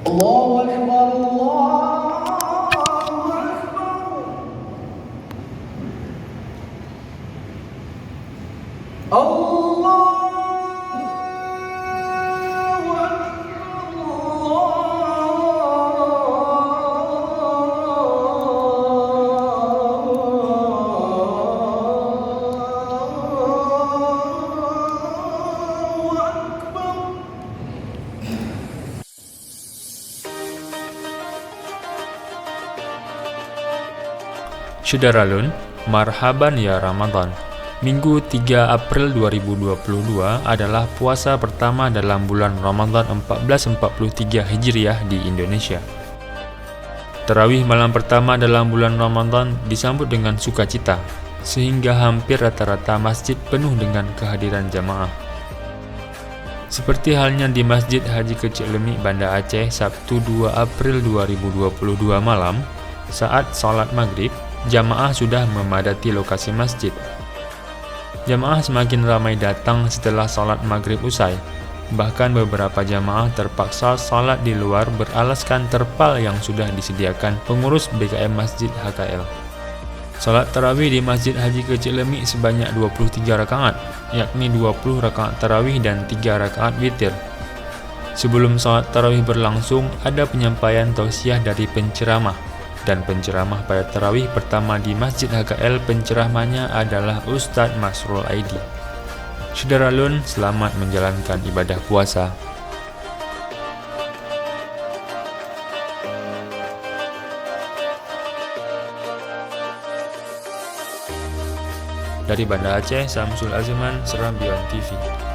الله أكبر الله أكبر الله Syederalun, marhaban ya Ramadan. Minggu 3 April 2022 adalah puasa pertama dalam bulan Ramadan 1443 Hijriah di Indonesia. Tarawih malam pertama dalam bulan Ramadan disambut dengan sukacita, sehingga hampir rata-rata masjid penuh dengan kehadiran jamaah. Seperti halnya di Masjid Haji Kecik Lemik, Banda Aceh, Sabtu 2 April 2022 malam, saat sholat maghrib, jamaah sudah memadati lokasi masjid. Jamaah semakin ramai datang setelah sholat maghrib usai. Bahkan beberapa jamaah terpaksa sholat di luar beralaskan terpal yang sudah disediakan pengurus BKM Masjid HKL. Sholat tarawih di Masjid Haji Kecik Lemik sebanyak 23 rakaat, yakni 20 rakaat tarawih dan 3 rakaat witir. Sebelum sholat tarawih berlangsung, ada penyampaian tausiah dari penceramah. Dan penceramah pada tarawih pertama di Masjid HKL, penceramahnya adalah Ustadz Masrul Aidi. Syederalun, selamat menjalankan ibadah puasa. Dari Banda Aceh, Samsul Azman, Serambion TV.